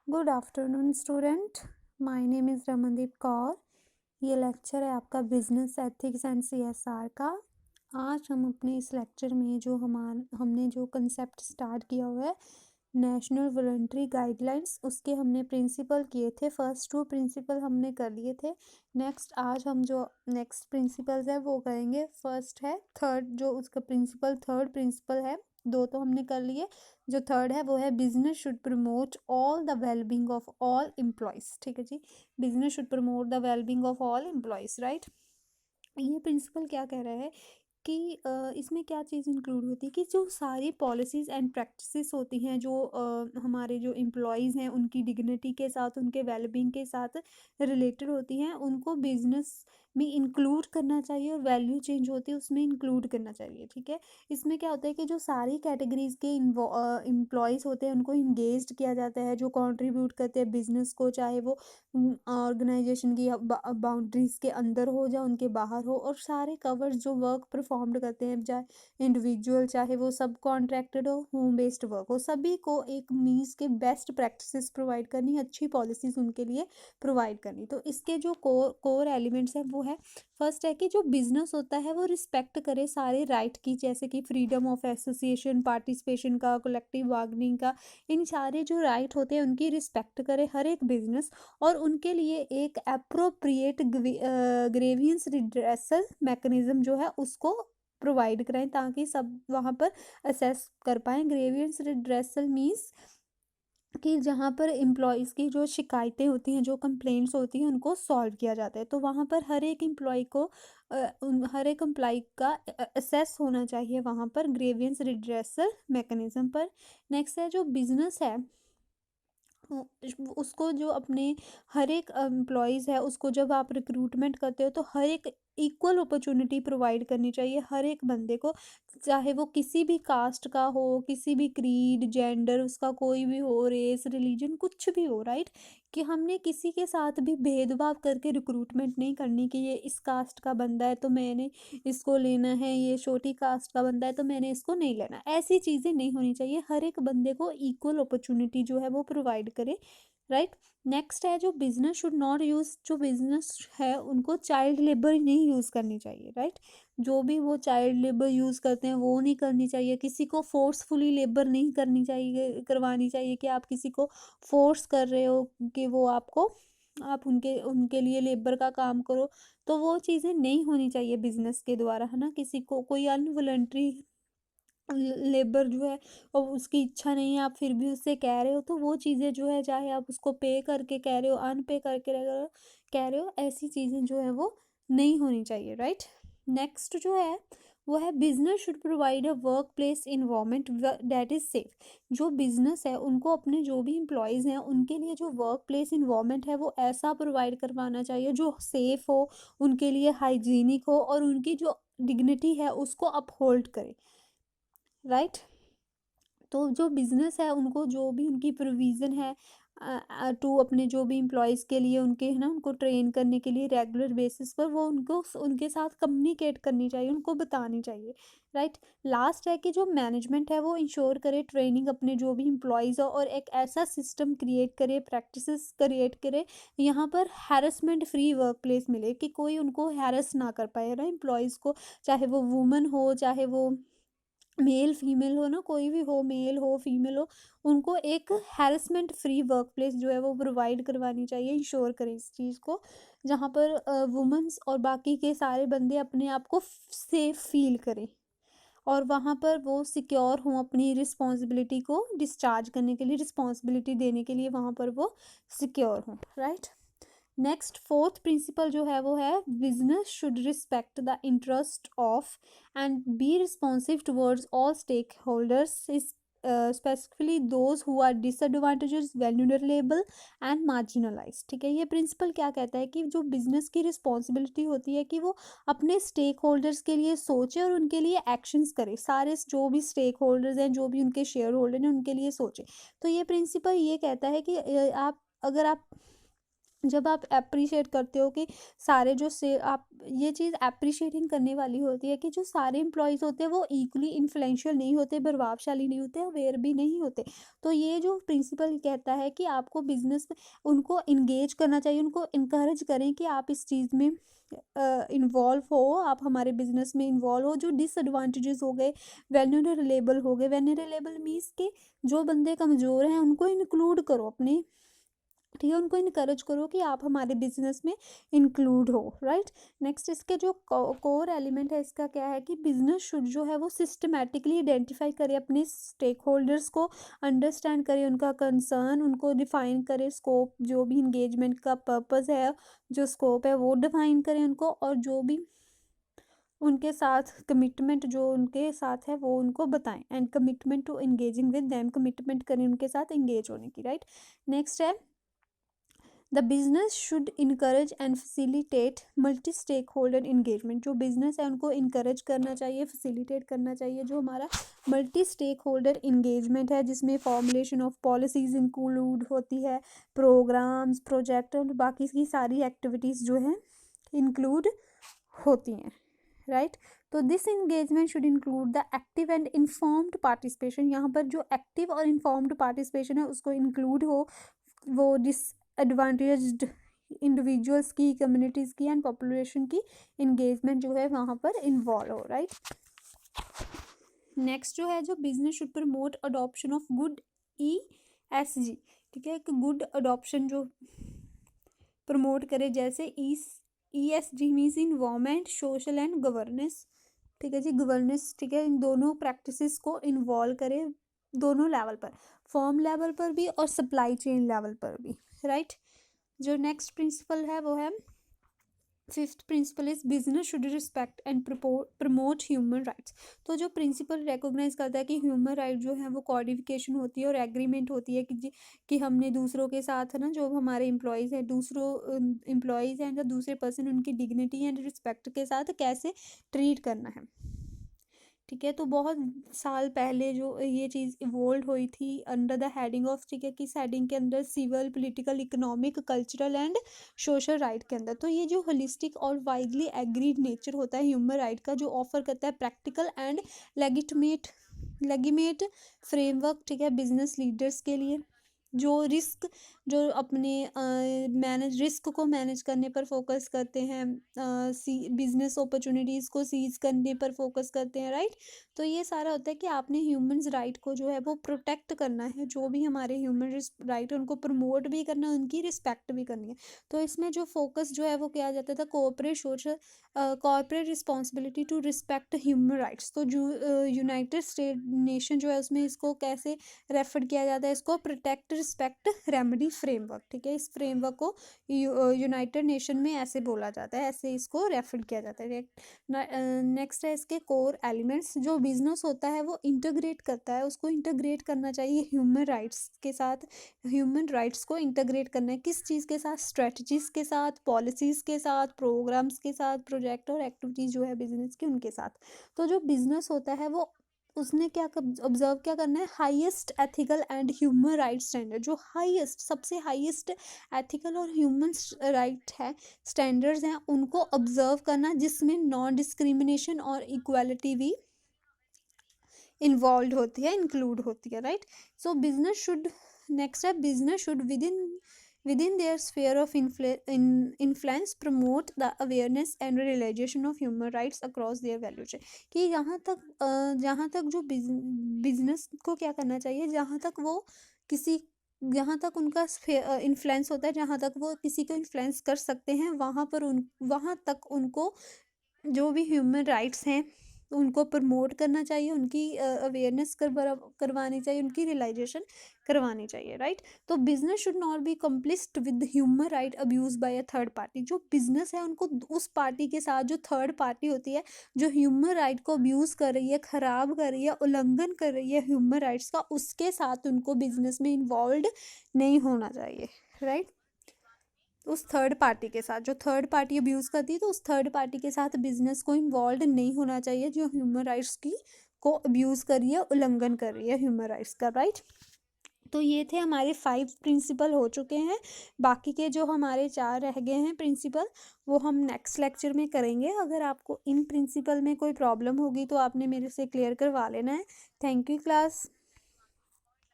Good afternoon student, my name is Ramandeep Kaur. ये lecture है आपका बिजनेस एथिक्स एंड सीएसआर का। आज हम अपने इस लेक्चर में हमने जो कंसेप्ट स्टार्ट किया हुआ है नेशनल वॉलंटरी गाइडलाइंस, उसके हमने प्रिंसिपल किए थे। फर्स्ट 2 प्रिंसिपल हमने कर लिए थे। नेक्स्ट आज हम जो नेक्स्ट प्रिंसिपल्स है वो करेंगे। फर्स्ट है थर्ड, जो उसका प्रिंसिपल थर्ड प्रिंसिपल है, 2 तो हमने कर लिए। जो थर्ड है वो है business should promote all the wellbeing of all employees. ठीक है जी, business should promote the wellbeing of all employees, right. ये प्रिंसिपल क्या कह रहा है कि इसमें क्या चीज़ इंक्लूड होती है कि जो सारी पॉलिसीज़ एंड प्रैक्टिसेस होती हैं, जो हमारे जो एम्प्लॉयज़ हैं उनकी डिग्निटी के साथ, उनके वेलबींग के साथ रिलेटेड होती हैं, उनको बिजनेस में इंक्लूड करना चाहिए, और वैल्यू चेंज होती है उसमें इंक्लूड करना चाहिए। ठीक है, इसमें क्या होता है कि जो सारी कैटेगरीज के एम्प्लॉयज़ होते हैं उनको इंगेज्ड किया जाता है, जो कंट्रीब्यूट करते हैं बिजनेस को, चाहे वो ऑर्गेनाइजेशन की बाउंड्रीज के अंदर हो या उनके बाहर हो, और सारे कवर्स जो वर्क परफॉर्म्ड करते हैं, चाहे इंडिविजुअल, चाहे वो सब कॉन्ट्रैक्टेड हो, होम बेस्ड वर्क हो, सभी को एक मीन्स के बेस्ट प्रैक्टिसेस प्रोवाइड करनी, अच्छी पॉलिसीज उनके लिए प्रोवाइड करनी। तो इसके जो कोर एलिमेंट्स हैं वो है, फर्स्ट है कि जो बिजनेस होता है वो रिस्पेक्ट करे सारे राइट की, जैसे कि फ्रीडम ऑफ एसोसिएशन, पार्टिसिपेशन का, कलेक्टिव बार्गेनिंग का, इन सारे जो राइट होते हैं उनकी रिस्पेक्ट करे हर एक बिजनेस, और उनके लिए एक अप्रोप्रिएट ग्रेवियंस रिड्रेसल मैकेनिज्म जो है उसको प्रोवाइड कराएं, ताकि सब वहाँ पर असेस कर पाएँ। ग्रेवियंस रिड्रेसल मीन्स कि जहाँ पर एम्प्लॉयज़ की जो शिकायतें होती हैं, जो कंप्लेंट्स होती हैं, उनको सॉल्व किया जाता है। तो वहाँ पर हर एक एम्प्लॉय को हर एक एम्प्लॉय का असेस होना चाहिए वहाँ पर ग्रेवियंस रिड्रेसल मैकेनिज्म पर। नेक्स्ट है जो बिजनेस है, उसको जो अपने हर एक एम्प्लॉयज़ है उसको जब आप रिक्रूटमेंट करते हो तो हर एक इक्वल अपॉर्चुनिटी प्रोवाइड करनी चाहिए हर एक बंदे को, चाहे वो किसी भी कास्ट का हो, किसी भी क्रीड, जेंडर, उसका कोई भी हो, रेस, रिलीजन, कुछ भी हो, राइट। कि हमने किसी के साथ भी भेदभाव करके रिक्रूटमेंट नहीं करनी कि ये इस कास्ट का बंदा है तो मैंने इसको लेना है, ये छोटी कास्ट का बंदा है तो मैंने इसको नहीं लेना। ऐसी चीज़ें नहीं होनी चाहिए, हर एक बंदे को इक्वल अपॉर्चुनिटी जो है वो प्रोवाइड करे, राइट। नेक्स्ट है जो बिजनेस शुड नॉट यूज़, जो बिजनेस है उनको चाइल्ड लेबर नहीं यूज़ करनी चाहिए, राइट। जो भी वो चाइल्ड लेबर यूज़ करते हैं वो नहीं करनी चाहिए, किसी को फोर्सफुली लेबर नहीं करनी चाहिए, करवानी चाहिए कि आप किसी को फोर्स कर रहे हो कि वो आप उनके उनके लिए लेबर का काम करो, तो वो चीज़ें नहीं होनी चाहिए बिजनेस के द्वारा, है ना। किसी को कोई अनवॉलंटरी लेबर जो है और उसकी इच्छा नहीं है, आप फिर भी उससे कह रहे हो, तो वो चीज़ें जो है, चाहे आप उसको पे करके कह रहे हो, अनपे करके कह रहे हो, ऐसी चीज़ें जो है वो नहीं होनी चाहिए, राइट। नेक्स्ट जो है वो है business should provide a work place environment that is safe. जो बिजनेस है उनको अपने जो भी एम्प्लॉयज़ हैं उनके लिए जो वर्क प्लेस इन्वायरमेंट है वो ऐसा प्रोवाइड करवाना चाहिए जो सेफ हो, उनके लिए हाइजीनिक हो, और उनकी जो डिग्निटी है उसको अपहोल्ड करे, राइट। तो जो बिजनेस है उनको जो भी उनकी प्रोविज़न है टू अपने जो भी एम्प्लॉयज़ के लिए, उनके है ना, उनको ट्रेन करने के लिए रेगुलर बेसिस पर वो उनको उनके साथ कम्युनिकेट करनी चाहिए, उनको बतानी चाहिए, राइट। लास्ट है कि जो मैनेजमेंट है वो इंश्योर करे ट्रेनिंग अपने जो भी एम्प्लॉयज़ हो, और एक ऐसा सिस्टम क्रिएट करे, प्रैक्टिसेस क्रिएट करे यहाँ पर हैरेसमेंट फ्री वर्क प्लेस मिले, कि कोई उनको हैरेस ना कर पाए ना एम्प्लॉयज़ को, चाहे वो वुमन हो, चाहे वो मेल फीमेल हो ना, कोई भी हो, मेल हो फीमेल हो, उनको एक हैरेसमेंट फ्री वर्क प्लेस जो है वो प्रोवाइड करवानी चाहिए, इंश्योर करें इस चीज़ को, जहाँ पर वुमेंस और बाकी के सारे बंदे अपने आप को सेफ फील करें, और वहाँ पर वो सिक्योर हों अपनी रिस्पॉन्सिबिलिटी को डिस्चार्ज करने के लिए, रिस्पॉन्सिबिलिटी देने के लिए वहाँ पर वो सिक्योर हों, राइट। नेक्स्ट फोर्थ प्रिंसिपल जो है वो है business should respect the interest of and be responsive towards all stakeholders, specifically those who are disadvantages, vulnerable and marginalise. ठीक है, ये प्रिंसिपल क्या कहता है कि जो बिजनेस की रिस्पॉन्सिबिलिटी होती है कि वो अपने स्टेक होल्डर्स के लिए सोचे और उनके लिए एक्शंस करे, सारे जो भी स्टेक होल्डर्स हैं, जो भी उनके शेयर होल्डर हैं, उनके लिए सोचे। तो ये प्रिंसिपल ये कहता है कि आप अगर आप जब आप एप्रिशिएट करते हो कि सारे जो से आप ये चीज़ एप्रिशिएटिंग करने वाली होती है कि जो सारे एम्प्लॉयज़ होते हैं वो इक्वली इन्फ्लुएंशियल नहीं होते, प्रभावशाली नहीं होते, अवेयर भी नहीं होते। तो ये जो प्रिंसिपल कहता है कि आपको बिजनेस में उनको इंगेज करना चाहिए, उनको इनकरेज करें कि आप इस चीज़ में इन्वॉल्व हो, आप हमारे बिजनेस में इन्वॉल्व हो। जो डिसएडवांटेजेस हो गए, वेल्नरेबल हो गए, वेल्नरेबल मीन्स कि जो बंदे कमज़ोर हैं उनको इंक्लूड करो अपने, ठीक है, उनको इनकरेज करो कि आप हमारे बिजनेस में इंक्लूड हो, राइट। नेक्स्ट इसके जो कोर एलिमेंट है इसका क्या है कि बिजनेस शुड जो है वो सिस्टमेटिकली आइडेंटिफाई करे अपने स्टेक होल्डर्स को, अंडरस्टैंड करे उनका कंसर्न, उनको डिफाइन करे स्कोप, जो भी इंगेजमेंट का पर्पस है, जो स्कोप है वो डिफाइन करें उनको, और जो भी उनके साथ कमिटमेंट जो उनके साथ है वो उनको बताएं, and commitment to engaging with them, commitment करें उनके साथ एंगेज होने की, राइट। नेक्स्ट है the business should encourage and facilitate multi stakeholder engagement. जो बिजनेस है उनको इनकरेज करना चाहिए, फैसिलिटेट करना चाहिए जो हमारा मल्टी स्टेक होल्डर इंगेजमेंट है, जिसमें फॉर्मुलेशन ऑफ पॉलिसीज इंक्लूड होती है, प्रोग्राम्स, प्रोजेक्ट और बाकी की सारी एक्टिविटीज़ जो हैं इंक्लूड होती हैं, राइट। तो this engagement should include the active and informed participation. यहाँ पर जो एक्टिव और इन्फॉर्म्ड पार्टिसिपेशन है उसको इंक्लूड हो, वो डिसएडवांटेज्ड इंडिविजुअल्स की, कम्युनिटीज़ की एंड पॉपुलेशन की इंगेजमेंट जो है वहाँ पर इन्वॉल्व हो, राइट। नेक्स्ट जो है, जो business should promote adoption of good ESG, ठीक है, कि गुड अडॉप्शन जो प्रमोट करे, जैसे ESG means environment, social and governance, ठीक है जी, गवर्नेंस, ठीक है, इन दोनों प्रैक्टिसेस को इन्वॉल्व करे दोनों लेवल पर, फर्म लेवल पर भी और सप्लाई चेन लेवल पर भी, राइट। जो नेक्स्ट प्रिंसिपल है वो है, fifth principle is business should respect and promote human rights. तो जो प्रिंसिपल रिकॉग्नाइज करता है कि ह्यूमन राइट जो है वो कॉडिफिकेशन होती है और एग्रीमेंट होती है कि हमने दूसरों के साथ है ना, जो हमारे एम्प्लॉयज़ हैं, दूसरों एम्प्लॉयज़ हैं या दूसरे पर्सन, उनकी डिग्निटी एंड रिस्पेक्ट के साथ कैसे ट्रीट करना है, ठीक है। तो बहुत साल पहले जो ये चीज़ इवोल्व हुई थी अंडर द हेडिंग ऑफ, ठीक है, किस हेडिंग के अंदर, civil, political, economic, cultural and social right के अंदर। तो ये जो होलिस्टिक और वाइडली एग्रीड नेचर होता है ह्यूमन राइट का, जो ऑफर करता है प्रैक्टिकल एंड लेगिमेट फ्रेमवर्क, ठीक है, बिजनेस लीडर्स के लिए, जो अपने मैनेज रिस्क को मैनेज करने पर फोकस करते हैं, बिजनेस अपॉर्चुनिटीज़ को सीज करने पर फोकस करते हैं, राइट। तो ये सारा होता है कि आपने ह्यूमंस राइट को जो है वो प्रोटेक्ट करना है, जो भी हमारे ह्यूमन राइट है उनको प्रमोट भी करना है, उनकी रिस्पेक्ट भी करनी है। तो इसमें जो फोकस जो है वो किया जाता था corporate responsibility to respect human rights. तो जो यूनाइटेड स्टेट नेशन जो है उसमें इसको कैसे रेफर किया जाता है, इसको प्रोटेक्ट, रिस्पेक्ट, रेमेडी फ्रेमवर्क, ठीक है। इस फ्रेमवर्क को यूनाइटेड नेशन में ऐसे बोला जाता है, ऐसे इसको रेफर किया जाता है। नेक्स्ट है इसके कोर एलिमेंट्स। जो बिजनेस होता है वो इंटीग्रेट करता है, उसको इंटीग्रेट करना चाहिए ह्यूमन राइट्स के साथ। ह्यूमन राइट्स को इंटीग्रेट करना है किस चीज़ के साथ, स्ट्रेटजीज के साथ, पॉलिसीज़ के साथ, प्रोग्राम्स के साथ, प्रोजेक्ट और एक्टिविटीज़ जो है बिजनेस की उनके साथ। तो जो बिजनेस होता है वो उसने क्या ऑब्जर्व क्या करना है, highest ethical and human right standard. जो हाईएस्ट, सबसे हाईएस्ट एथिकल और ह्यूमन राइट है, स्टैंडर्ड्स हैं, उनको ऑब्जर्व करना, जिसमें नॉन डिस्क्रिमिनेशन और इक्वालिटी भी इन्वॉल्व होती है, इंक्लूड होती है, right. So business should, next है, business should within their sphere of influence promote the awareness and realization of human rights across their value chain। कि जहाँ तक जो बिजनेस को क्या करना चाहिए, जहाँ तक उनका इन्फ्लुएंस होता है, जहाँ तक वो किसी को इन्फ्लुएंस कर सकते हैं, वहाँ तक उनको जो भी ह्यूमन राइट्स हैं उनको प्रमोट करना चाहिए, उनकी अवेयरनेस करवानी चाहिए, उनकी रियलाइजेशन करवानी चाहिए, राइट। तो business should not be complicit with human right abuse by a third party. जो बिजनेस है उनको उस पार्टी के साथ, जो थर्ड पार्टी होती है, जो ह्यूमन राइट को अब्यूज कर रही है, खराब कर रही है, उल्लंघन कर रही है ह्यूमन राइट्स का, उसके साथ उनको बिजनेस में इन्वॉल्व नहीं होना चाहिए, राइट। उस थर्ड पार्टी के साथ, जो थर्ड पार्टी अब्यूज़ करती है, तो उस थर्ड पार्टी के साथ बिजनेस को इन्वॉल्व नहीं होना चाहिए, जो ह्यूमन राइट्स की को अब्यूज़ कर रही है, उल्लंघन कर रही है ह्यूमन राइट्स का, राइट। तो ये थे हमारे 5 प्रिंसिपल हो चुके हैं। बाकी के जो हमारे 4 रह गए हैं प्रिंसिपल, वो हम नेक्स्ट लेक्चर में करेंगे। अगर आपको इन प्रिंसिपल में कोई प्रॉब्लम होगी तो आपने मेरे से क्लियर करवा लेना है। Thank you class.